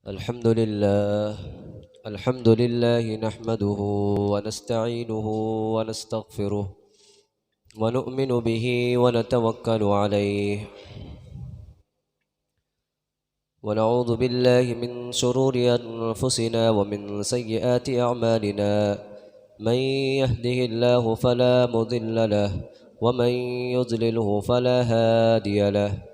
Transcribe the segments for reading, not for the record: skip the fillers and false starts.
अल्हम्दुलिल्लाह नहमदुहु व नस्तईनुहु व नस्तगफिरुह व नुअमिनु बिही व नतवक्कलु अलैहि व नऊज़ु बिल्लाहि मिन शुरूरि अनफुसिना व मिन सय्यिआति अअमालिना मन यहदिहिल्लाहु फला मुदिल्ल लहु व मन युज़लिलहु फला हादिय लहु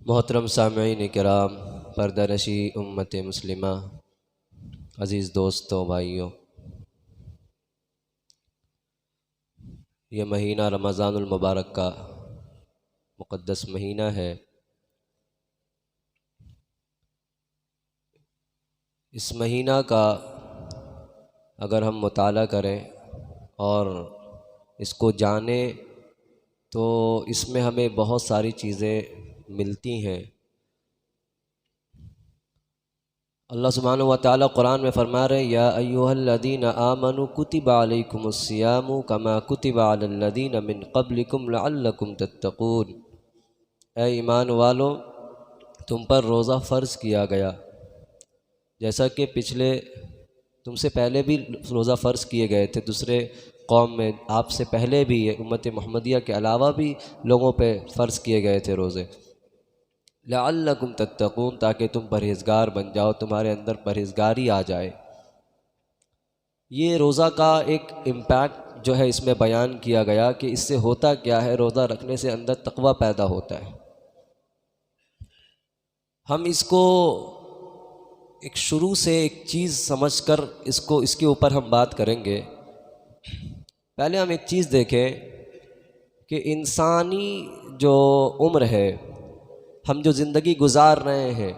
मोहतरम सामईन किराम, पर्दानशी उम्मत मुस्लिमा, अज़ीज़ दोस्तों, भाइयों, ये महीना रमज़ानुल मुबारक का मुक़द्दस महीना है। इस महीना का अगर हम मुताला करें और इसको जानें तो इसमें हमें बहुत सारी चीज़ें मिलती हैं। अल्लाह सुब्हानहु व तआला कुरान में फरमा रहे हैं, या अय्युहल्लज़ीना आमनु कुतिबा अलैकुमुस्सियामु कमा कुतिबा अलल्लज़ीना मिन क़ब्लिकुम लअल्लकुम तत्तक़ून। ऐ ईमान वालों, तुम पर रोज़ा फ़र्ज़ किया गया जैसा कि पिछले तुमसे पहले भी रोज़ा फ़र्ज़ किए गए थे। दूसरे कौम में आपसे पहले भी उम्मत मुहम्मदिया के अलावा भी लोगों पे फ़र्ज़ किए गए थे रोज़े। लअल्लकुम तत्तक़ून, ताकि तुम परहेज़गार बन जाओ, तुम्हारे अंदर परहेज़गारी आ जाए। ये रोज़ा का एक इम्पैक्ट जो है इसमें बयान किया गया कि इससे होता क्या है। रोज़ा रखने से अंदर तक़वा पैदा होता है। हम इसको एक शुरू से एक चीज़ समझकर इसके ऊपर हम बात करेंगे। पहले हम एक चीज़ देखें कि इंसानी जो उम्र है, हम जो ज़िंदगी गुजार रहे हैं,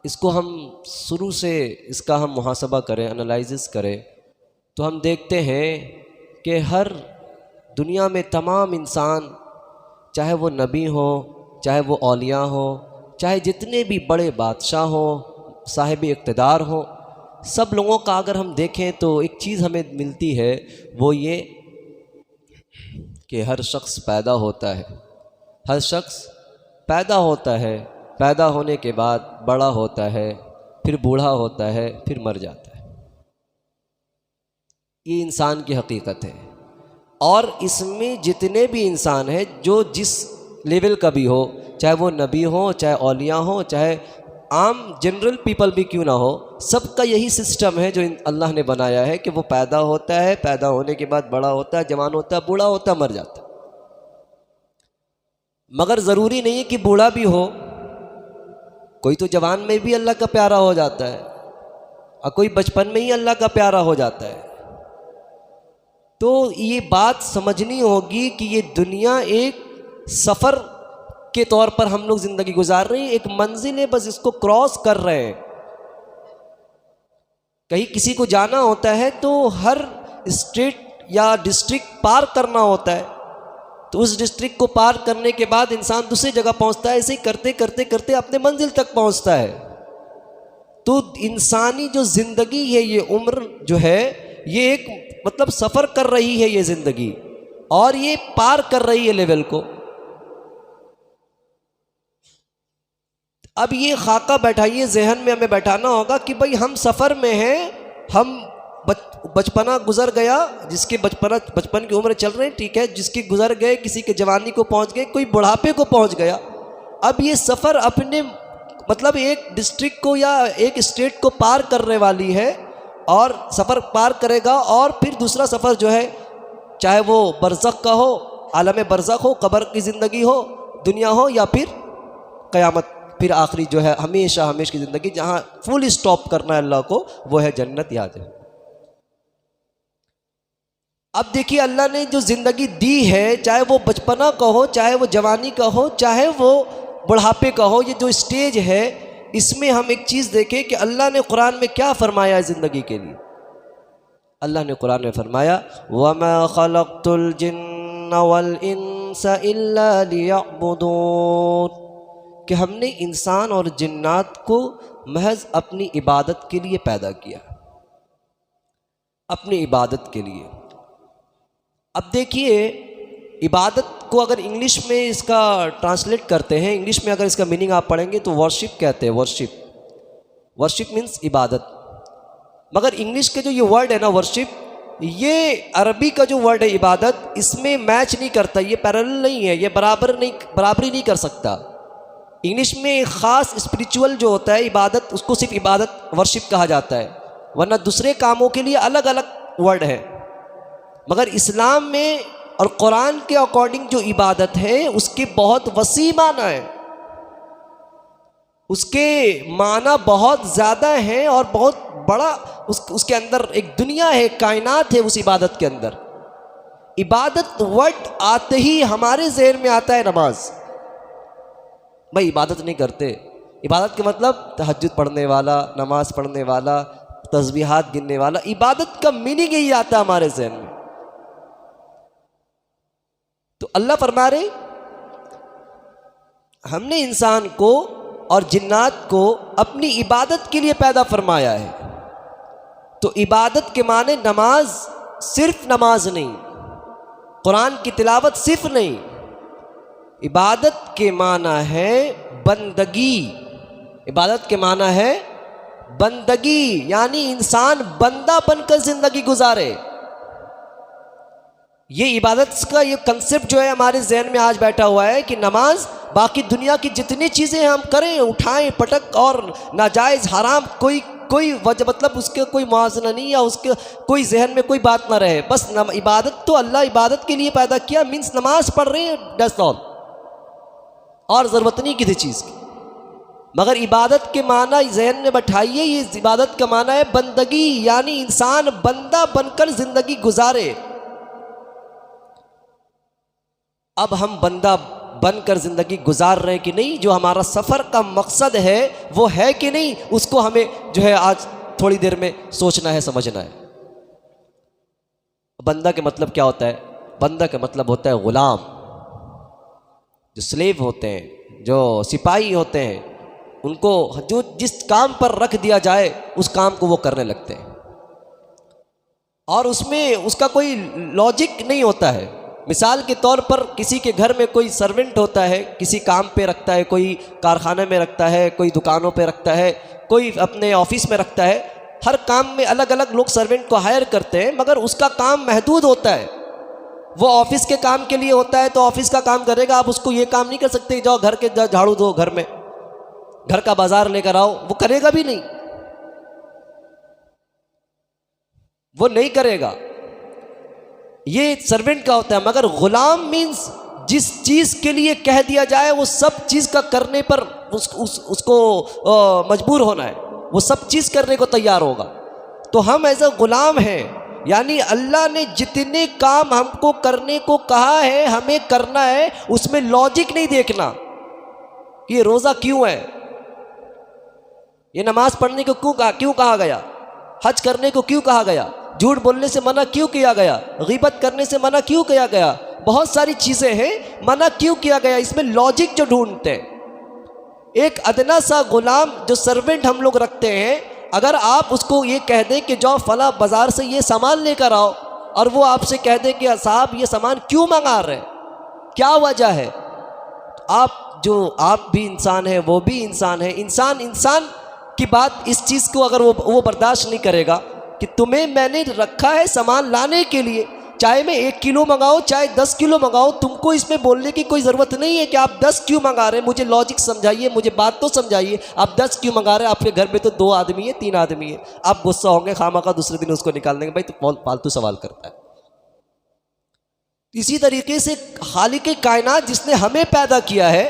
इसको हम शुरू से इसका हम मुहासबा करें, एनालिसिस करें, तो हम देखते हैं कि हर दुनिया में तमाम इंसान, चाहे वो नबी हो, चाहे वो औलिया हो, चाहे जितने भी बड़े बादशाह हो, साहिब इक़्तिदार हो, सब लोगों का अगर हम देखें तो एक चीज़ हमें मिलती है, वो ये कि हर शख्स पैदा होता है। हर शख्स पैदा होता है, पैदा होने के बाद बड़ा होता है, फिर बूढ़ा होता है, फिर मर जाता है। ये इंसान की हकीकत है। और इसमें जितने भी इंसान हैं, जो जिस लेवल का भी हो, चाहे वो नबी हो, चाहे औलिया हो, चाहे आम जनरल पीपल भी क्यों ना हो, सबका यही सिस्टम है जो अल्लाह ने बनाया है कि वो पैदा होता है, पैदा होने के बाद बड़ा होता है, जवान होता है, बूढ़ा होता है, मर जाता है। मगर ज़रूरी नहीं है कि बूढ़ा भी हो, कोई तो जवान में भी अल्लाह का प्यारा हो जाता है और कोई बचपन में ही अल्लाह का प्यारा हो जाता है। तो ये बात समझनी होगी कि ये दुनिया एक सफ़र के तौर पर हम लोग ज़िंदगी गुजार रहे हैं। एक मंजिल है, बस इसको क्रॉस कर रहे हैं। कहीं किसी को जाना होता है तो हर स्टेट या डिस्ट्रिक्ट पार करना होता है, तो उस डिस्ट्रिक्ट को पार करने के बाद इंसान दूसरी जगह पहुंचता है। ऐसे ही करते करते करते अपने मंजिल तक पहुंचता है। तो इंसानी जो ज़िंदगी है, ये उम्र जो है, ये एक मतलब सफ़र कर रही है ये ज़िंदगी, और ये पार कर रही है लेवल को। अब ये खाका बैठाइए, जहन में हमें बैठाना होगा कि भाई हम सफ़र में हैं, हम बचपना गुजर गया, जिसके बचपन की उम्र चल रही, ठीक है, जिसकी गुजर गए, किसी के जवानी को पहुंच गए, कोई बुढ़ापे को पहुंच गया। अब ये सफ़र अपने मतलब एक डिस्ट्रिक्ट को या एक स्टेट को पार करने वाली है, और सफ़र पार करेगा, और फिर दूसरा सफ़र जो है, चाहे वो बरज़ख का हो, आलम बरज़ख हो, कब्र की ज़िंदगी हो, दुनिया हो, या फिर क़यामत, फिर आखिरी जो है हमेशा हमेशा की ज़िंदगी, जहाँ फुल स्टॉप करना है अल्लाह को, वो है जन्नत। याद है। अब देखिए, अल्लाह ने जो ज़िंदगी दी है, चाहे वो बचपना का हो, चाहे वो जवानी का हो, चाहे वो बुढ़ापे का हो, ये जो स्टेज है, इसमें हम एक चीज़ देखें कि अल्लाह ने कुरान में क्या फ़रमाया है ज़िंदगी के लिए। अल्लाह ने कुरान में फ़रमाया, वमा खलक़तुल जिन्न वल इंसा इल्ला लियअबुदून, कि हमने इंसान और जिन्नात को महज अपनी इबादत के लिए पैदा किया, अपनी इबादत के लिए। अब देखिए, इबादत को अगर इंग्लिश में इसका ट्रांसलेट करते हैं, इंग्लिश में अगर इसका मीनिंग आप पढ़ेंगे तो वर्शिप कहते हैं। वर्शिप मीन्स इबादत। मगर इंग्लिश के जो ये वर्ड है ना वर्शिप, ये अरबी का जो वर्ड है इबादत, इसमें मैच नहीं करता, ये पैरेलल नहीं है, ये बराबरी नहीं कर सकता। इंग्लिश में एक ख़ास स्पिरिचुअल जो होता है इबादत, उसको सिर्फ इबादत वर्शिप कहा जाता है, वरना दूसरे कामों के लिए अलग अलग वर्ड है। मगर इस्लाम में और कुरान के अकॉर्डिंग जो इबादत है, उसके बहुत वसी माना है, उसके माना बहुत ज़्यादा है, और बहुत बड़ा उसके अंदर एक दुनिया है, कायनात है उस इबादत के अंदर। इबादत वर्ड आते ही हमारे ज़हन में आता है नमाज। भाई इबादत नहीं करते, इबादत के मतलब तहज्जुद पढ़ने वाला, नमाज पढ़ने वाला, तस्बीहात गिनने वाला, इबादत का मीनिंग यही आता है हमारे ज़हन में। तो अल्लाह फरमा रहे, हमने इंसान को और जिन्नात को अपनी इबादत के लिए पैदा फरमाया है। तो इबादत के माने नमाज, सिर्फ नमाज नहीं, कुरान की तिलावत सिर्फ नहीं, इबादत के माना है बंदगी। इबादत के माना है बंदगी, यानी इंसान बंदा बनकर ज़िंदगी गुजारे। ये इबादत का ये कंसेप्ट जो है हमारे जहन में आज बैठा हुआ है कि नमाज, बाकी दुनिया की जितनी चीज़ें हम करें, उठाएं, पटक और नाजायज़ हराम, कोई वजह मतलब उसके कोई मुआवजा नहीं, या उसके कोई जहन में कोई बात ना रहे, बस इबादत तो अल्लाह इबादत के लिए पैदा किया, मीन्स नमाज पढ़ रहे हैं, दैट्स ऑल, और ज़रूरत नहीं किसी चीज़ की। मगर इबादत के माना जहन में बैठाइए, ये इबादत का माना है बंदगी, यानी इंसान बंदा बनकर ज़िंदगी गुजारे। अब हम बंदा बनकर ज़िंदगी गुजार रहे हैं कि नहीं, जो हमारा सफ़र का मकसद है वो है कि नहीं, उसको हमें जो है आज थोड़ी देर में सोचना है, समझना है। बंदा के मतलब क्या होता है? बंदा का मतलब होता है ग़ुलाम। जो स्लेव होते हैं, जो सिपाही होते हैं, उनको जो जिस काम पर रख दिया जाए उस काम को वो करने लगते हैं, और उसमें उसका कोई लॉजिक नहीं होता है। मिसाल के तौर पर किसी के घर में कोई सर्वेंट होता है, किसी काम पे रखता है, कोई कारखाने में रखता है, कोई दुकानों पे रखता है, कोई अपने ऑफिस में रखता है। हर काम में अलग अलग लोग सर्वेंट को हायर करते हैं, मगर उसका काम महदूद होता है। वो ऑफिस के काम के लिए होता है तो ऑफिस का काम करेगा, आप उसको ये काम नहीं कर सकते जाओ घर के झाड़ू दो, घर में घर का बाजार लेकर आओ, वो करेगा भी नहीं, वो नहीं करेगा। ये सर्वेंट का होता है। मगर गुलाम मीन्स जिस चीज़ के लिए कह दिया जाए वो सब चीज़ का करने पर उसको मजबूर होना है, वो सब चीज़ करने को तैयार होगा। तो हम एज अ गुलाम हैं, यानी अल्लाह ने जितने काम हमको करने को कहा है हमें करना है, उसमें लॉजिक नहीं देखना कि ये रोज़ा क्यों है, ये नमाज पढ़ने को क्यों कहा गया, हज करने को क्यों कहा गया, झूठ बोलने से मना क्यों किया गया, गीबत करने से मना क्यों किया गया, बहुत सारी चीज़ें हैं, मना क्यों किया गया, इसमें लॉजिक जो ढूंढते हैं। एक अदना सा गुलाम जो सर्वेंट हम लोग रखते हैं, अगर आप उसको ये कह दें कि जाओ फला बाज़ार से ये सामान लेकर आओ, और वो आपसे कह दे कि साहब ये सामान क्यों मंगा रहे हैं, क्या वजह है, आप भी इंसान है, वो भी इंसान है, इंसान की बात, इस चीज़ को अगर वो बर्दाश्त नहीं करेगा कि तुम्हें मैंने रखा है सामान लाने के लिए, चाहे मैं 1 किलो मंगाऊँ चाहे 10 किलो मंगाऊँ, तुमको इसमें बोलने की कोई ज़रूरत नहीं है कि आप 10 क्यों मंगा रहे हैं। मुझे लॉजिक समझाइए, मुझे बात तो समझाइए, आप 10 क्यों मंगा रहे हैं। आपके घर में तो 2 आदमी है, 3 आदमी है, आप गुस्सा होंगे खामा दूसरे दिन उसको निकाल देंगे, भाई तो फालतू सवाल करता है। इसी तरीके से खालिक कायनात जिसने हमें पैदा किया है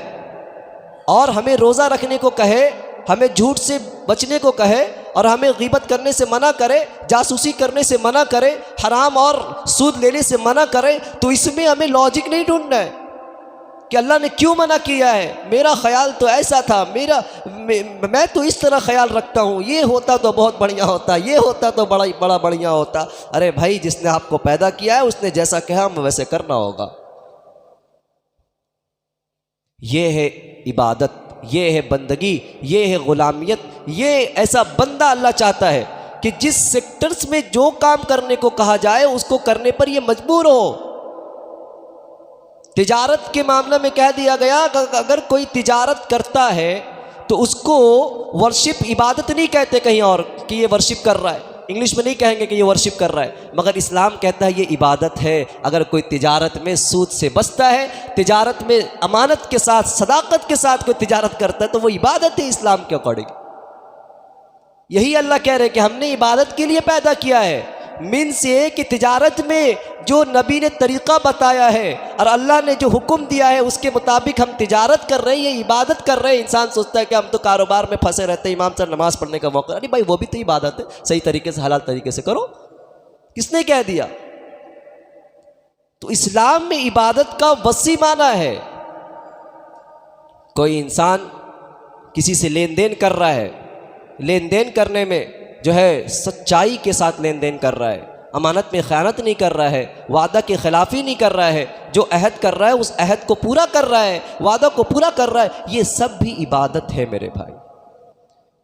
और हमें रोज़ा रखने को कहे, हमें झूठ से बचने को कहे और हमें गीबत करने से मना करे, जासूसी करने से मना करे, हराम और सूद लेने से मना करे, तो इसमें हमें लॉजिक नहीं ढूंढना है कि अल्लाह ने क्यों मना किया है। मेरा ख्याल तो ऐसा था, मैं तो इस तरह ख्याल रखता हूँ, ये होता तो बहुत बढ़िया होता, ये होता तो बड़ा बढ़िया होता। अरे भाई, जिसने आपको पैदा किया है उसने जैसा कहा हमें वैसे करना होगा। ये है इबादत, ये है बंदगी, ये है गुलामियत। ये ऐसा बंदा अल्लाह चाहता है कि जिस सेक्टर्स में जो काम करने को कहा जाए उसको करने पर ये मजबूर हो। तिजारत के मामले में कह दिया गया अगर कोई तिजारत करता है तो उसको वर्शिप, इबादत नहीं कहते कहीं और कि ये वर्शिप कर रहा है, इंग्लिश में नहीं कहेंगे कि ये वर्शिप कर रहा है, मगर इस्लाम कहता है ये इबादत है। अगर कोई तिजारत में सूद से बचता है, तिजारत में अमानत के साथ, सदाकत के साथ कोई तिजारत करता है, तो वो इबादत है इस्लाम के अकॉर्डिंग। यही अल्लाह कह रहे हैं कि हमने इबादत के लिए पैदा किया है। मीन्स ये कि तिजारत में जो नबी ने तरीक़ा बताया है और अल्लाह ने जो हुक्म दिया है उसके मुताबिक हम तिजारत कर रहे हैं, ये इबादत कर रहे हैं। इंसान सोचता है कि हम तो कारोबार में फंसे रहते हैं, इमाम साहब नमाज़ पढ़ने का मौका, अरे भाई वो भी तो इबादत है, सही तरीके से हलाल तरीके से करो। किसने कह दिया? तो इस्लाम में इबादत का वसी माना है। कोई इंसान किसी से लेन देन कर रहा है, लेन देन करने में जो है सच्चाई के साथ लेन देन कर रहा है, अमानत में ख़यानत नहीं कर रहा है, वादा की खिलाफी नहीं कर रहा है, जो अहद कर रहा है उस अहद को पूरा कर रहा है, वादा को पूरा कर रहा है, ये सब भी इबादत है मेरे भाई।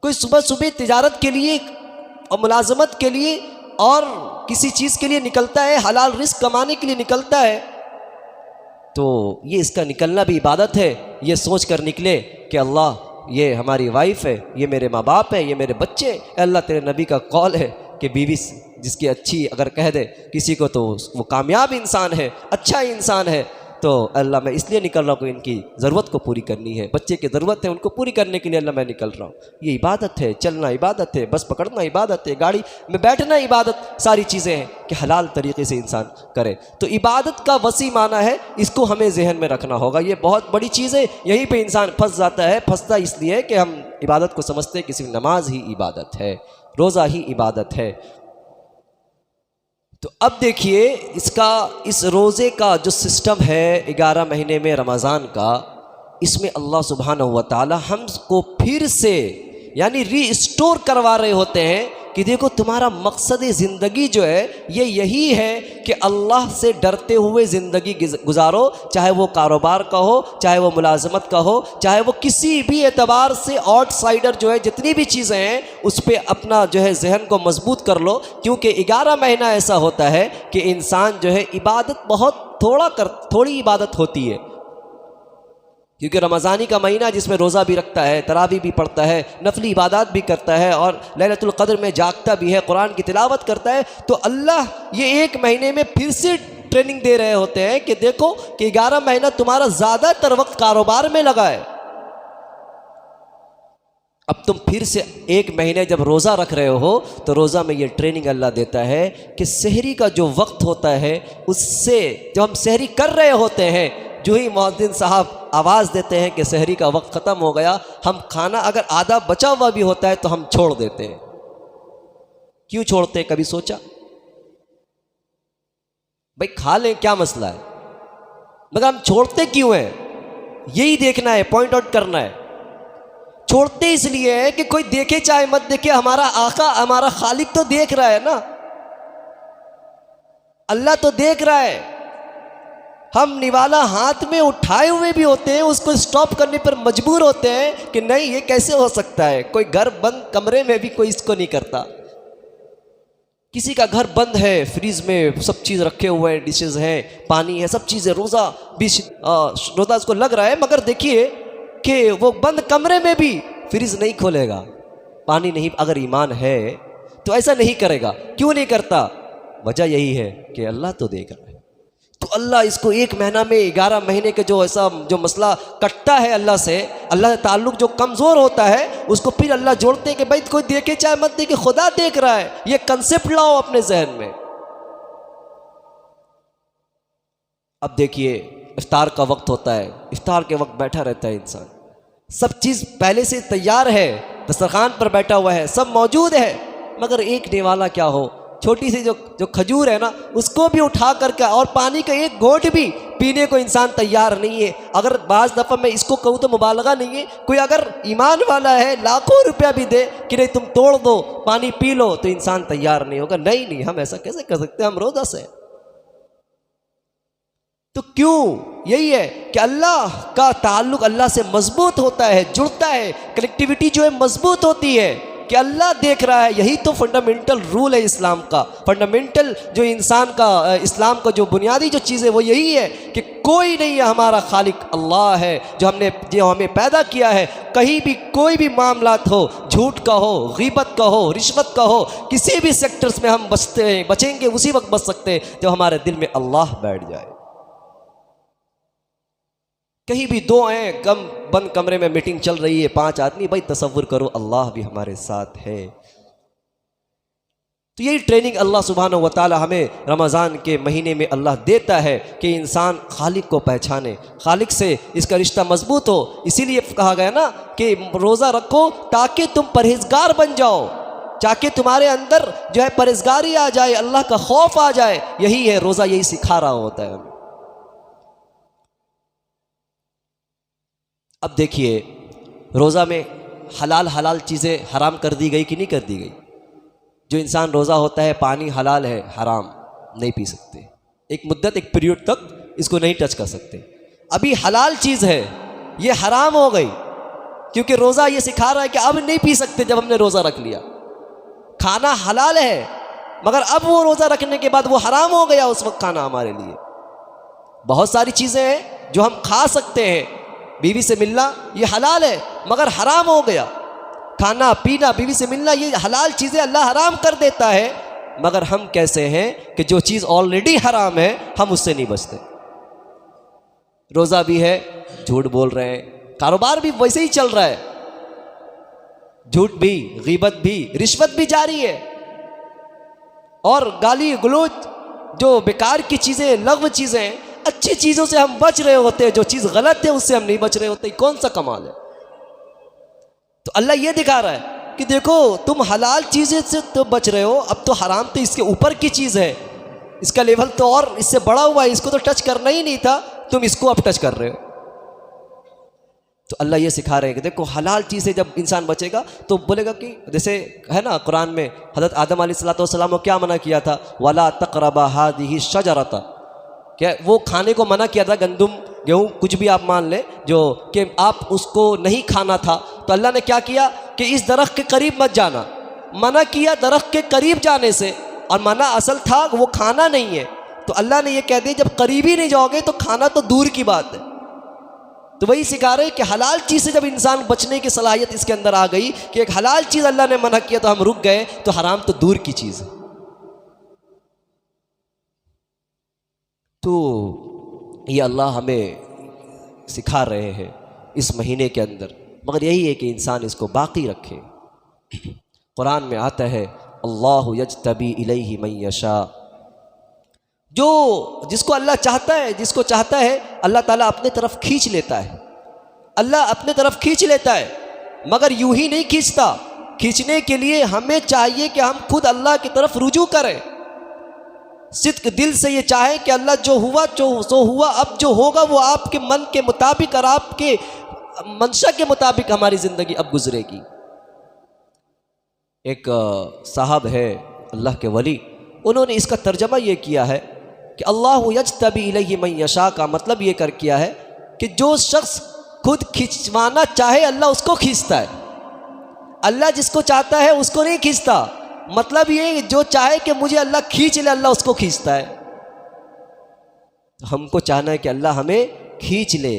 कोई सुबह सुबह तिजारत के लिए और मुलाजमत के लिए और किसी चीज़ के लिए निकलता है, हलाल रिस्क कमाने के लिए निकलता है, तो ये इसका निकलना भी इबादत है। ये सोच कर निकले कि अल्लाह ये हमारी वाइफ है, ये मेरे माँ बाप है, ये मेरे बच्चे, अल्लाह तेरे नबी का कौल है कि बीवी जिसकी अच्छी अगर कह दे किसी को तो वो कामयाब इंसान है, अच्छा इंसान है। तो अल्लाह मैं इसलिए निकल रहा हूँ कि इनकी ज़रूरत को पूरी करनी है, बच्चे की ज़रूरत है उनको पूरी करने के लिए अल्लाह मैं निकल रहा हूँ। ये इबादत है, चलना इबादत है, बस पकड़ना इबादत है, गाड़ी में बैठना इबादत, सारी चीज़ें हैं कि हलाल तरीके से इंसान करे। तो इबादत का वसी माना है, इसको हमें जहन में रखना होगा। ये बहुत बड़ी चीज़ है, यहीं पर इंसान फंस जाता है। फंसता इसलिए कि हम इबादत को समझते हैं कि सिर्फ नमाज ही इबादत है, रोज़ा ही इबादत है। तो अब देखिए इस रोज़े का जो सिस्टम है 11 महीने में रमज़ान का, इसमें अल्लाह सुब्हानहू व तआला हमको फिर से यानी रीस्टोर करवा रहे होते हैं कि देखो तुम्हारा मकसद ज़िंदगी जो है ये यही है कि अल्लाह से डरते हुए ज़िंदगी गुजारो, चाहे वो कारोबार का हो, चाहे वो मुलाजमत का हो, चाहे वो किसी भी एतबार से आउटसाइडर जो है जितनी भी चीज़ें हैं उस पर अपना जो है जहन को मजबूत कर लो। क्योंकि 11 महीना ऐसा होता है कि इंसान जो है इबादत बहुत थोड़ी इबादत होती है। क्योंकि रमज़ानी का महीना जिसमें रोज़ा भी रखता है, तरावी भी पढ़ता है, नफली इबादत भी करता है और लैलतुल क़द्र में जागता भी है, कुरान की तिलावत करता है, तो अल्लाह ये 1 महीने में फिर से ट्रेनिंग दे रहे होते हैं कि देखो कि 11 महीना तुम्हारा ज़्यादातर वक्त कारोबार में लगा है, अब तुम फिर से 1 महीने जब रोज़ा रख रहे हो तो रोज़ा में ये ट्रेनिंग अल्लाह देता है कि सहरी का जो वक्त होता है उससे जब हम सहरी कर रहे होते हैं, जो ही मुअज्जिन साहब आवाज़ देते हैं कि सहरी का वक्त ख़त्म हो गया, हम खाना अगर आधा बचा हुआ भी होता है तो हम छोड़ देते हैं। क्यों छोड़ते हैं, कभी सोचा? भाई खा लें, क्या मसला है, मगर हम छोड़ते क्यों हैं, यही देखना है, पॉइंट आउट करना है। छोड़ते इसलिए है कि कोई देखे चाहे मत देखे, हमारा आका हमारा खालिक तो देख रहा है ना, अल्लाह तो देख रहा है। हम निवाला हाथ में उठाए हुए भी होते हैं, उसको स्टॉप करने पर मजबूर होते हैं कि नहीं ये कैसे हो सकता है। कोई घर बंद कमरे में भी कोई इसको नहीं करता। किसी का घर बंद है, फ्रीज में सब चीज़ रखे हुए हैं, डिशेज हैं, पानी है, सब चीज़ें, रोज़ा भी रोज़ा उसको लग रहा है, मगर देखिए कि वो बंद कमरे में भी फ्रीज नहीं खोलेगा, पानी नहीं। अगर ईमान है तो ऐसा नहीं करेगा। क्यों नहीं करता? वजह यही है कि अल्लाह तो देख रहा है। तो अल्लाह इसको 1 महीना में 11 महीने के जो मसला कटता है अल्लाह से, अल्लाह से ताल्लुक जो कमज़ोर होता है, उसको फिर अल्लाह जोड़ते हैं कि भाई कोई देखे चाहे मत देखे, खुदा देख रहा है। ये कंसेप्ट लाओ अपने जहन में। अब देखिए, इफ्तार का वक्त होता है, इफ्तार के वक्त बैठा रहता है इंसान, सब चीज़ पहले से तैयार है, दस्तरखान पर बैठा हुआ है, सब मौजूद है, मगर एक नेवाला क्या हो, छोटी सी जो खजूर है ना, उसको भी उठा करके और पानी का एक घोंट भी पीने को इंसान तैयार नहीं है। अगर बाज़ दफ़ा मैं इसको कहूँ तो मुबालगा नहीं है, कोई अगर ईमान वाला है लाखों रुपया भी दे कि नहीं तुम तोड़ दो पानी पी लो, तो इंसान तैयार नहीं होगा। नहीं, हम ऐसा कैसे कर सकते, हम रोज़ा से। तो क्यों? यही है कि अल्लाह का ताल्लुक अल्लाह से मजबूत होता है, जुड़ता है, कनेक्टिविटी जो है मजबूत होती है कि अल्लाह देख रहा है। यही तो फंडामेंटल रूल है इस्लाम का। फंडामेंटल जो इंसान का, इस्लाम का जो बुनियादी जो चीज़ है वो यही है कि कोई नहीं है, हमारा खालिक अल्लाह है जो हमें पैदा किया है। कहीं भी कोई भी मामलात हो, झूठ का हो, गीबत का हो, रिश्वत का हो, किसी भी सेक्टर्स में हम बचेंगे उसी वक्त बच सकते हैं जब हमारे दिल में अल्लाह बैठ जाए। कहीं भी 2 हैं, बंद कमरे में मीटिंग चल रही है, 5 आदमी, भाई तसव्वुर करो अल्लाह भी हमारे साथ है। तो यही ट्रेनिंग अल्लाह सुब्हानहू व तआला हमें रमज़ान के महीने में अल्लाह देता है कि इंसान खालिक को पहचाने, खालिक से इसका रिश्ता मजबूत हो। इसीलिए कहा गया ना कि रोज़ा रखो ताकि तुम परहेजगार बन जाओ, ताकि तुम्हारे अंदर जो है परहेजगारी आ जाए, अल्लाह का खौफ आ जाए। यही है रोज़ा, यही सिखा रहा होता है हमें। अब देखिए, रोज़ा में हलाल चीज़ें हराम कर दी गई कि नहीं कर दी गई? जो इंसान रोज़ा होता है, पानी हलाल है, हराम नहीं पी सकते, एक मुद्दत, एक पीरियड तक इसको नहीं टच कर सकते। अभी हलाल चीज़ है, ये हराम हो गई, क्योंकि रोज़ा ये सिखा रहा है कि अब नहीं पी सकते। जब हमने रोज़ा रख लिया, खाना हलाल है, मगर अब वो रोज़ा रखने के बाद वो हराम हो गया उस वक्त खाना हमारे लिए। बहुत सारी चीज़ें हैं जो हम खा सकते हैं, बीवी से मिलना ये हलाल है, मगर हराम हो गया। खाना पीना, बीवी से मिलना, ये हलाल चीज़ें अल्लाह हराम कर देता है, मगर हम कैसे हैं कि जो चीज़ ऑलरेडी हराम है हम उससे नहीं बचते। रोज़ा भी है, झूठ बोल रहे हैं, कारोबार भी वैसे ही चल रहा है, झूठ भी, गीबत भी, रिश्वत भी जारी है, और गाली गलौज, जो बेकार की चीज़ें, लग़्व चीज़ें, अच्छी चीज़ों से हम बच रहे होते हैं, जो चीज़ गलत है उससे हम नहीं बच रहे होते। कौन सा कमाल है? तो अल्लाह ये दिखा रहा है कि देखो तुम हलाल चीज़ें से तो बच रहे हो, अब तो हराम तो इसके ऊपर की चीज़ है, इसका लेवल तो और इससे बड़ा हुआ है, इसको तो टच करना ही नहीं था, तुम इसको अब टच कर रहे हो। तो अल्लाह ये सिखा रहे हैं कि देखो हलाल चीज़ से जब इंसान बचेगा तो बोलेगा कि जैसे है ना, कुरान में हज़रत आदम अलैहिस्सलाम को क्या मना किया था? वला तक़रबा हादिही शजरता, क्या वो खाने को मना किया था, गंदुम, गेहूँ, कुछ भी आप मान लें, जो कि आप उसको नहीं खाना था। तो अल्लाह ने क्या किया कि इस दरख्त के करीब मत जाना, मना किया दरख्त के करीब जाने से, और मना असल था वो खाना नहीं है। तो अल्लाह ने ये कह दिया जब करीब ही नहीं जाओगे तो खाना तो दूर की बात है। तो वही सिखा रहे कि हलाल चीज़ से जब इंसान बचने की सलाहियत इसके अंदर आ गई कि एक हलाल चीज़ अल्लाह ने मना किया तो हम रुक गए, तो हराम तो दूर की चीज़ है। तो ये अल्लाह हमें सिखा रहे हैं इस महीने के अंदर, मगर यही है कि इंसान इसको बाकी रखे। कुरान में आता है अल्लाहु यज्तबी इलैहि मन यशा, जो जिसको अल्लाह चाहता है, जिसको चाहता है अल्लाह ताला अपने तरफ खींच लेता है। अल्लाह अपने तरफ खींच लेता है, मगर यूं ही नहीं खींचता। खींचने के लिए हमें चाहिए कि हम खुद अल्लाह की तरफ रुजू करें, सिद्क दिल से ये चाहे कि अल्लाह जो हुआ सो हुआ, अब जो होगा वो आपके मन के मुताबिक और आपके मंशा के मुताबिक हमारी ज़िंदगी अब गुजरेगी। एक साहब है अल्लाह के वली, उन्होंने इसका तर्जमा ये किया है कि अल्लाहु यज्तबी इलैहि मन यशा का मतलब ये कर किया है कि जो शख्स खुद खिंचवाना चाहे अल्लाह उसको खींचता है, अल्लाह जिसको चाहता है उसको नहीं खींचता। मतलब ये जो चाहे कि मुझे अल्लाह खींच ले, अल्लाह उसको खींचता है। हमको चाहना है कि अल्लाह हमें खींच ले,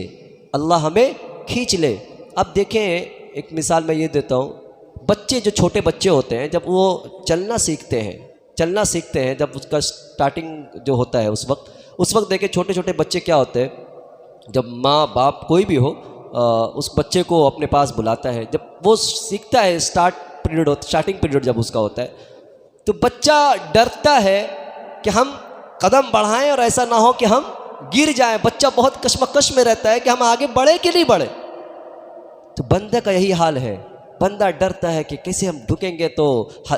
अल्लाह हमें खींच ले। अब देखें, एक मिसाल मैं ये देता हूँ, बच्चे जो छोटे बच्चे होते हैं जब वो चलना सीखते हैं जब उसका स्टार्टिंग जो होता है उस वक्त देखिए छोटे छोटे बच्चे क्या होते हैं, जब माँ बाप कोई भी हो उस बच्चे को अपने पास बुलाता है, जब वो सीखता है स्टार्टिंग पीरियड जब उसका होता है तो बच्चा डरता है कि हम कदम बढ़ाएं और ऐसा ना हो कि हम गिर जाएं। बच्चा बहुत कश्मकश में रहता है कि हम आगे बढ़े कि नहीं बढ़े। तो बंदे का यही हाल है, बंदा डरता है कि कैसे हम ढुकेंगे तो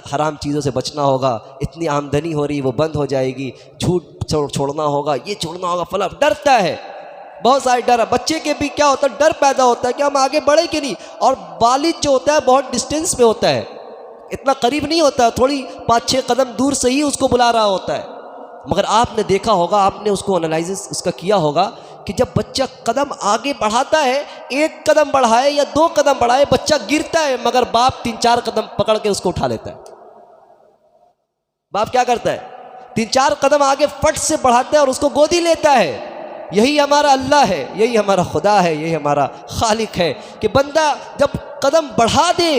हराम चीज़ों से बचना होगा, इतनी आमदनी हो रही वो बंद हो जाएगी, झूठ छोड़ना होगा, ये छोड़ना होगा, फला डरता है। बहुत सारे डर है बच्चे के भी क्या होता है, डर पैदा होता है कि हम आगे बढ़े कि नहीं। और वालिद जो होता है बहुत डिस्टेंस पे होता है, इतना करीब नहीं होता, थोड़ी 5-6 कदम दूर से ही उसको बुला रहा होता है। मगर आपने देखा होगा, आपने उसको एनालिसिस उसका किया होगा कि जब बच्चा कदम आगे बढ़ाता है, 1 कदम बढ़ाए या 2 कदम बढ़ाए, बच्चा गिरता है मगर बाप 3-4 कदम पकड़ के उसको उठा लेता है। बाप क्या करता है, 3-4 कदम आगे फट से बढ़ाता है और उसको गोदी लेता है। यही हमारा अल्लाह है, यही हमारा खुदा है, यही हमारा खालिक है कि बंदा जब कदम बढ़ा दे,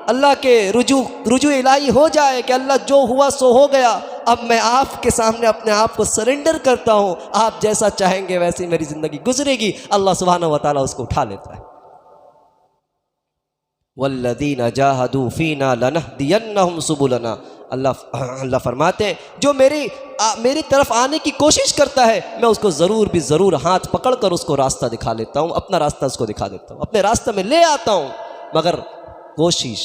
अल्लाह के रुजू इलाही हो जाए कि अल्लाह जो हुआ सो हो गया, अब मैं आपके सामने अपने आप को सरेंडर करता हूँ, आप जैसा चाहेंगे वैसे मेरी ज़िंदगी गुजरेगी। अल्लाह सुब्हानहू व तआला उसको उठा लेता है। वल्लज़ीना जाहदू फ़ीना लनहदियन्नहुम सुबुलना। अल्लाह फरमाते हैं जो मेरी तरफ आने की कोशिश करता है, मैं उसको ज़रूर हाथ पकड़ कर उसको रास्ता दिखा लेता हूँ, अपना रास्ता उसको दिखा देता हूँ, अपने रास्ते में ले आता हूँ। मगर कोशिश,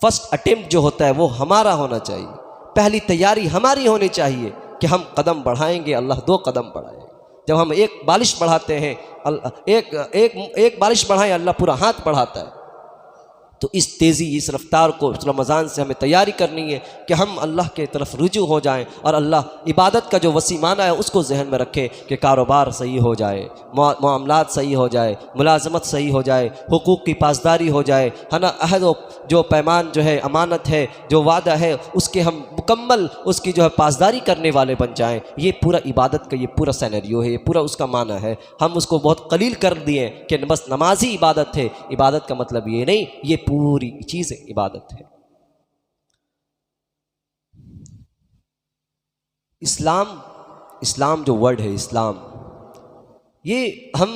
फर्स्ट अटेम्प्ट जो होता है वो हमारा होना चाहिए, पहली तैयारी हमारी होनी चाहिए कि हम कदम बढ़ाएंगे, अल्लाह 2 कदम बढ़ाएंगे। जब हम एक बालिश बढ़ाते हैं, एक बालिश बढ़ाएं, अल्लाह पूरा हाथ बढ़ाता है। तो इस तेज़ी, इस रफ्तार को इस रमज़ान से हमें तैयारी करनी है कि हम अल्लाह के तरफ रुजू हो जाएं और अल्लाह इबादत का जो वसी माना है उसको जहन में रखें कि कारोबार सही हो जाए, मामलात सही हो जाए, मुलाजमत सही हो जाए, हुकूक की पासदारी हो जाए, है ना, अहद जो पैमान जो है, अमानत है, जो वादा है, उसके हम मुकम्मल उसकी जो है पासदारी करने वाले बन जाएँ। ये पूरा इबादत का ये पूरा सैनरियो है, ये पूरा उसका माना है। हम उसको बहुत कलील कर दिए कि बस नमाज ही इबादत है। इबादत का मतलब ये नहीं, ये पूरी चीज़ इबादत है। इस्लाम जो वर्ड है इस्लाम, ये हम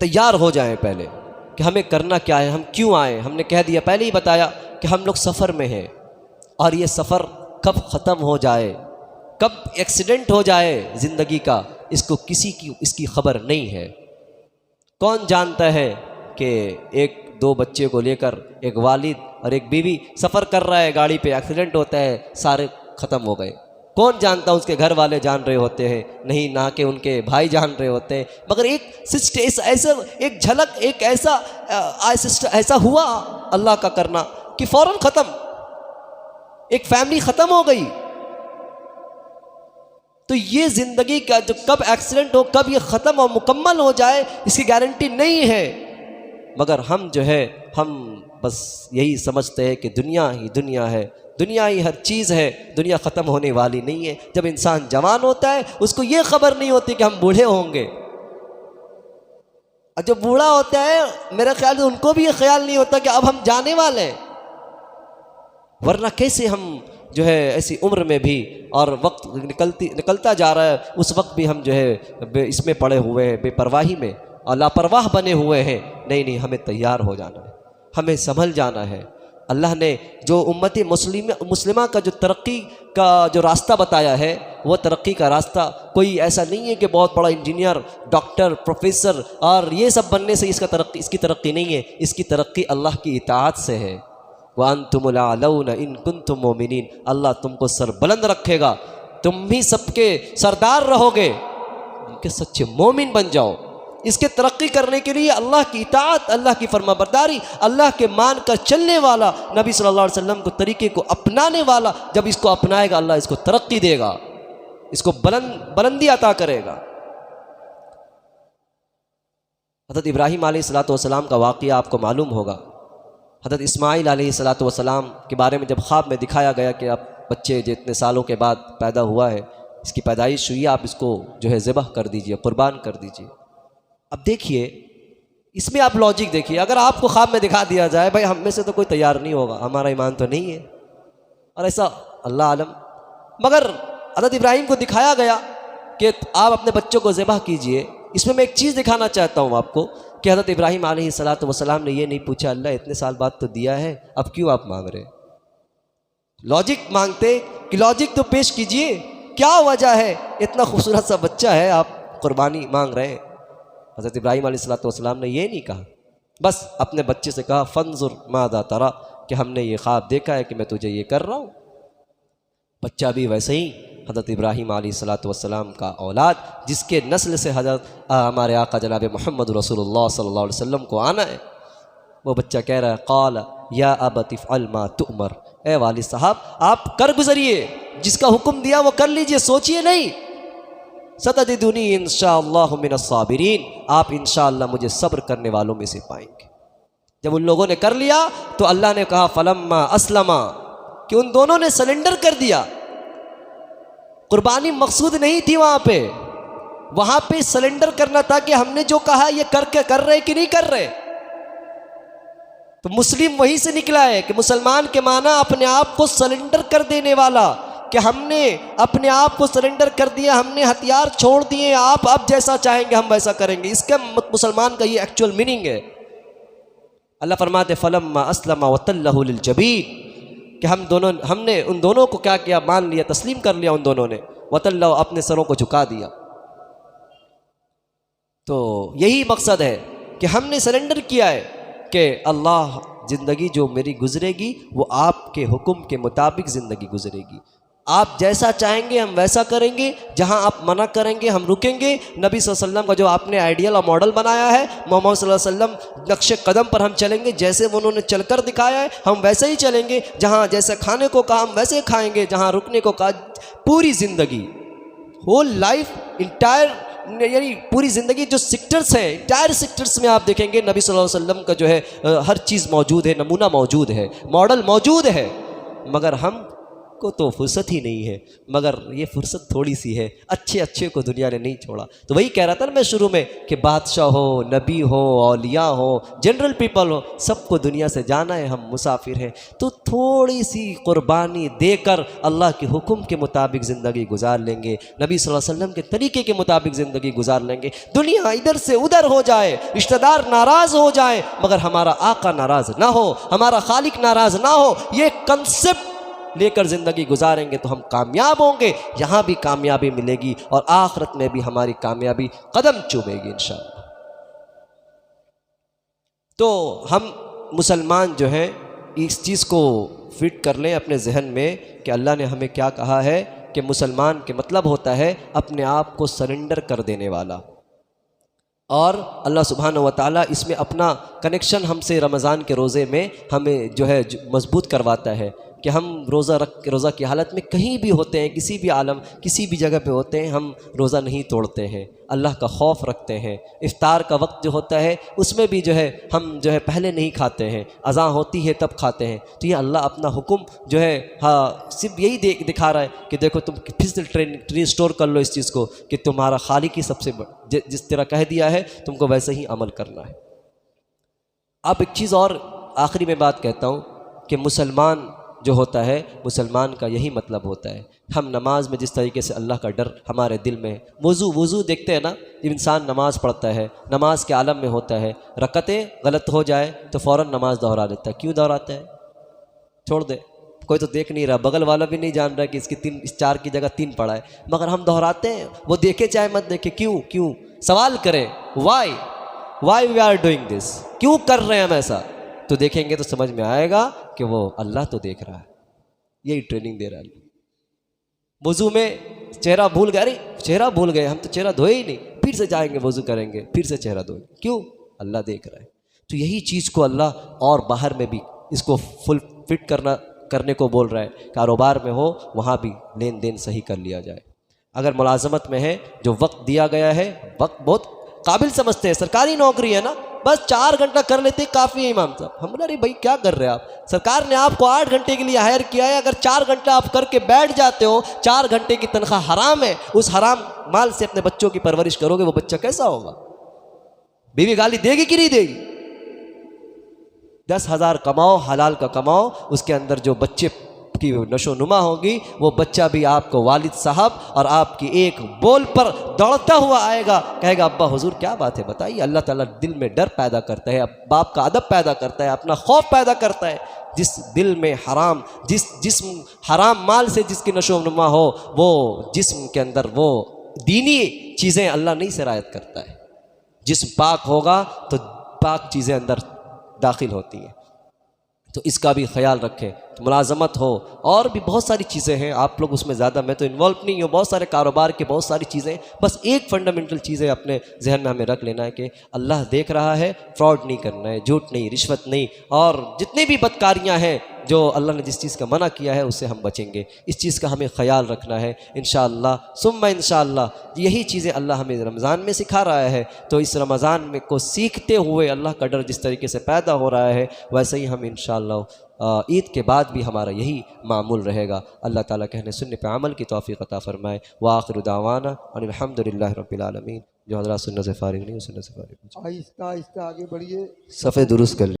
तैयार हो जाएं पहले कि हमें करना क्या है, हम क्यों आए। हमने कह दिया, पहले ही बताया कि हम लोग सफ़र में हैं और ये सफ़र कब ख़त्म हो जाए, कब एक्सीडेंट हो जाए ज़िंदगी का, इसको किसी की इसकी खबर नहीं है। कौन जानता है कि 1-2 बच्चे को लेकर एक वालिद और एक बीवी सफ़र कर रहा है, गाड़ी पे एक्सीडेंट होता है, सारे ख़त्म हो गए। कौन जानता, उसके घर वाले जान रहे होते हैं नहीं, ना कि उनके भाई जान रहे होते हैं। मगर एक झलक, एक ऐसा हुआ अल्लाह का करना कि फ़ौरन ख़त्म, एक फैमिली ख़त्म हो गई। तो ये ज़िंदगी का जो कब एक्सीडेंट हो, कब ये ख़त्म और मुकम्मल हो जाए, इसकी गारंटी नहीं है। मगर हम जो है, हम बस यही समझते हैं कि दुनिया ही दुनिया है, दुनिया ही हर चीज़ है, दुनिया ख़त्म होने वाली नहीं है। जब इंसान जवान होता है उसको ये खबर नहीं होती कि हम बूढ़े होंगे, और जब बूढ़ा होता है मेरा ख्याल है उनको भी ये ख्याल नहीं होता कि अब हम जाने वाले हैं। वरना कैसे हम जो है ऐसी उम्र में भी, और वक्त निकलता जा रहा है, उस वक्त भी हम जो है इसमें पड़े हुए हैं, बेपरवाही में और लापरवाह बने हुए हैं। नहीं, हमें तैयार हो जाना है, हमें संभल जाना है। अल्लाह ने जो उम्मती मुस्लिमा का जो तरक्की का जो रास्ता बताया है, वो तरक्की का रास्ता कोई ऐसा नहीं है कि बहुत बड़ा इंजीनियर, डॉक्टर, प्रोफेसर और ये सब बनने से इसकी तरक्की नहीं है। इसकी तरक्की अल्लाह की इताअत से है। व अंतुमुल अलौना इन कुंतुम मोमिनीन। अल्लाह तुमको सरबुलंद रखेगा, तुम भी सबके सरदार रहोगे, उनके सच्चे मोमिन बन जाओ। इसके तरक्की करने के लिए अल्लाह की इताअत, अल्लाह की फरमाबरदारी, अल्लाह के मान कर चलने वाला, नबी सल्लल्लाहु अलैहि वसल्लम को तरीके को अपनाने वाला, जब इसको अपनाएगा अल्लाह इसको तरक्की देगा, इसको बुलंदी अता करेगा। हज़रत इब्राहीम अलैहिस्सलाम का वाक़या आपको मालूम होगा। हज़रत इस्माईल अलैहिस्सलाम के बारे में जब ख्वाब में दिखाया गया कि आप बच्चे जितने सालों के बाद पैदा हुआ है, इसकी पैदाइश हुई है, आप इसको जो है ज़िबह कर दीजिए, कुर्बान कर दीजिए। अब देखिए इसमें आप लॉजिक देखिए, अगर आपको ख्वाब में दिखा दिया जाए भाई हम में से तो कोई तैयार नहीं होगा, हमारा ईमान तो नहीं है, और ऐसा अल्लाह आलम, मगर हज़रत इब्राहीम को दिखाया गया कि आप अपने बच्चों को ज़िबह कीजिए। इसमें मैं एक चीज़ दिखाना चाहता हूँ आपको कि हज़रत इब्राहीम अलैहिस्सलातु वस्सलाम ने ये नहीं पूछा अल्लाह इतने साल बाद तो दिया है, अब क्यों आप मांग रहे? लॉजिक मांगते कि लॉजिक तो पेश कीजिए, क्या वजह है, इतना खूबसूरत सा बच्चा है आप कुर्बानी मांग रहे हैं। हज़रत इब्राहीम अलैहिस्सलातु वस्सलाम ने ये नहीं कहा, बस अपने बच्चे से कहा फंजुर मादा तरा, कि हमने ये ख्वाब देखा है कि मैं तुझे ये कर रहा हूँ। बच्चा भी वैसे ही हज़रत इब्राहीम अलैहिस्सलातु वस्सलाम का औलाद, जिसके नस्ल से हज़रत हमारे आका जनाब मोहम्मद रसूलुल्लाह सल्लल्लाहु अलैहि वसल्लम को आना है, वो बच्चा कह रहा है क़ाल या अबति फ़अल मा तुअमर, ए वालिद साहब आप कर गुजरिए, जिसका हुक्म दिया वो कर लीजिए, सोचिए नहीं। सतजिदुनी इंशाअल्लाहु मिनस्साबिरीन, आप इंशाअल्लाह मुझे सब्र करने वालों में से पाएंगे। जब उन लोगों ने कर लिया तो अल्लाह ने कहा फलम्मा अस्लमा, कि उन दोनों ने सरेंडर कर दिया। कुर्बानी मकसूद नहीं थी वहां पे सरेंडर करना था कि हमने जो कहा ये करके कर रहे कि नहीं कर रहे। तो मुस्लिम वहीं से निकला है कि मुसलमान के माना अपने आप को सरेंडर कर देने वाला, कि हमने अपने आप को सरेंडर कर दिया, हमने हथियार छोड़ दिए, आप अब जैसा चाहेंगे हम वैसा करेंगे। इसका मुसलमान का ये एक्चुअल मीनिंग है। अल्लाह फरमाते फलम्मा अस्लमा वतल्लहु लिलजबीन, कि हमने उन दोनों को क्या किया, मान लिया, तस्लीम कर लिया उन दोनों ने, वतल्लहु अपने सरों को झुका दिया। तो यही मकसद है कि हमने सरेंडर किया है कि अल्लाह ज़िंदगी जो मेरी गुजरेगी वो आपके हुक्म के मुताबिक ज़िंदगी गुजरेगी, आप जैसा चाहेंगे हम वैसा करेंगे, जहां आप मना करेंगे हम रुकेंगे। नबी सल्लल्लाहु अलैहि वसल्लम का जो आपने आइडियल और मॉडल बनाया है, मोहम्मद सल्लल्लाहु अलैहि वसल्लम नक्शे कदम पर हम चलेंगे, जैसे उन्होंने चलकर दिखाया है हम वैसे ही चलेंगे, जहां जैसे खाने को कहा हम वैसे खाएंगे, जहां रुकने को कहा। पूरी ज़िंदगी, होल लाइफ, इंटायर, यानी पूरी ज़िंदगी जो सेक्टर्स हैं, इंटायर सेक्टर्स में आप देखेंगे नबी सल्लल्लाहु अलैहि वसल्लम का जो है हर चीज़ मौजूद है, नमूना मौजूद है, मॉडल मौजूद है। मगर हम को तो फुर्सत ही नहीं है, मगर ये फुर्सत थोड़ी सी है, अच्छे को दुनिया ने नहीं छोड़ा। तो वही कह रहा था ना मैं शुरू में कि बादशाह हो, नबी हो, औलिया हो, जनरल पीपल हो, सबको दुनिया से जाना है, हम मुसाफिर हैं। तो थोड़ी सी कुर्बानी देकर अल्लाह के हुक्म के मुताबिक ज़िंदगी गुजार लेंगे, नबी सल्लल्लाहु अलैहि वसल्लम के तरीके के मुताबिक ज़िंदगी गुजार लेंगे। दुनिया इधर से उधर हो जाए, रिश्तेदार नाराज़ हो जाए, मगर हमारा आका नाराज़ ना हो, हमारा खालिक नाराज़ ना हो, ये कंसेप्ट लेकर ज़िंदगी गुजारेंगे तो हम कामयाब होंगे, यहाँ भी कामयाबी मिलेगी और आखिरत में भी हमारी कामयाबी कदम चूमेगी इंशाअल्लाह। तो हम मुसलमान जो हैं इस चीज़ को फिट कर लें अपने जहन में कि अल्लाह ने हमें क्या कहा है कि मुसलमान के मतलब होता है अपने आप को सरेंडर कर देने वाला। और अल्लाह सुब्हानहू व तआला इसमें अपना कनेक्शन हमसे रमज़ान के रोज़े में हमें जो है मजबूत करवाता है कि हम रोज़ा की हालत में कहीं भी होते हैं, किसी भी आलम, किसी भी जगह पे होते हैं, हम रोज़ा नहीं तोड़ते हैं, अल्लाह का खौफ रखते हैं। इफ्तार का वक्त जो होता है उसमें भी जो है हम जो है पहले नहीं खाते हैं, अज़ां होती है तब खाते हैं। तो ये अल्लाह अपना हुक्म जो है सिर्फ यही दिखा रहा है कि देखो तुम फिर से रिस्टोर कर लो इस चीज़ को कि तुम्हारा खालिक ही सबसे जिस तरह कह दिया है तुमको वैसे ही अमल करना है। अब एक चीज़ और आखिरी में बात कहता हूँ कि मुसलमान जो होता है, मुसलमान का यही मतलब होता है, हम नमाज में जिस तरीके से अल्लाह का डर हमारे दिल में, वज़ू देखते हैं ना, जब इंसान नमाज़ पढ़ता है, नमाज के आलम में होता है, रकतें गलत हो जाए तो फ़ौरन नमाज दोहरा लेता है। क्यों दोहराता है? छोड़ दे, कोई तो देख नहीं रहा, बगल वाला भी नहीं जान रहा कि इस 4 की जगह 3 पड़ा है, मगर हम दोहराते हैं, वो देखे चाहे मत देखे। क्यों? सवाल करें why we are doing this, क्यों कर रहे हैं हम ऐसा? तो देखेंगे तो समझ में आएगा कि वो अल्लाह तो देख रहा है, यही ट्रेनिंग दे रहा है। वज़ू में चेहरा भूल गए, अरे चेहरा भूल गए, हम तो चेहरा धोए ही नहीं, फिर से जाएंगे वज़ू करेंगे, फिर से चेहरा धोएंगे। क्यों? अल्लाह देख रहा है। तो यही चीज़ को अल्लाह और बाहर में भी इसको फुल फिट करने को बोल रहा है। कारोबार में हो वहाँ भी लेन देन सही कर लिया जाए। अगर मुलाजमत में है, जो वक्त दिया गया है, वक्त बहुत काबिल समझते हैं, सरकारी नौकरी है ना, बस 4 घंटा कर लेते काफ़ी है इमाम साहब। हम बोला अरे भाई क्या कर रहे हैं आप, सरकार ने आपको 8 घंटे के लिए हायर किया है, अगर 4 घंटा आप करके बैठ जाते हो, 4 घंटे की तनख्वाह हराम है, उस हराम माल से अपने बच्चों की परवरिश करोगे, वो बच्चा कैसा होगा? बीवी गाली देगी कि नहीं देगी? 10,000 कमाओ, हलाल का कमाओ, उसके अंदर जो बच्चे की नशो नुमा होगी, वो बच्चा भी आपको वालिद साहब और आपकी एक बोल पर दौड़ता हुआ आएगा, कहेगा अब्बा हुजूर क्या बात है बताइए। अल्लाह ताला दिल में डर पैदा करता है, बाप का अदब पैदा करता है, अपना खौफ पैदा करता है। जिस दिल में हराम, जिस जिस्म हराम माल से जिसकी नशो नुमा हो, वो जिस्म के अंदर वो दीनी चीज़ें अल्लाह नहीं सरायत करता है। जिस्म पाक होगा तो पाक चीज़ें अंदर दाखिल होती हैं। तो इसका भी ख्याल रखें, तो मुलाजमत हो, और भी बहुत सारी चीज़ें हैं, आप लोग उसमें ज़्यादा, मैं तो इन्वॉल्व नहीं हूँ, बहुत सारे कारोबार के बहुत सारी चीज़ें। बस एक फंडामेंटल चीज़ें अपने जहन में हमें रख लेना है कि अल्लाह देख रहा है, फ्रॉड नहीं करना है, झूठ नहीं, रिश्वत नहीं, और जितनी भी बदकारियाँ हैं जो अल्लाह ने जिस चीज़ का मना किया है उससे हम बचेंगे। इस चीज़ का हमें ख्याल रखना है इंशाअल्लाह सुम्मा इंशाअल्लाह। यही चीज़ें अल्लाह हमें रमज़ान में सिखा रहा है, तो इस रमज़ान में को सीखते हुए अल्लाह का डर जिस तरीके से पैदा हो रहा है, वैसे ही हम इंशाअल्लाह ईद के बाद भी हमारा यही मामूल रहेगा। अल्लाह ताला कहने सुनने पे अमल की तौफीक अता फरमाए। व आखिरु दावाना अनिल हम्दुलिल्लाहि रब्बिल आलमीन। जो हज़रात सुन्नत से फारिग नहीं, सुन्नत से फारिग, आहिस्ता आहिस्ता आगे बढ़िए। सफ़े दुरुस्त कर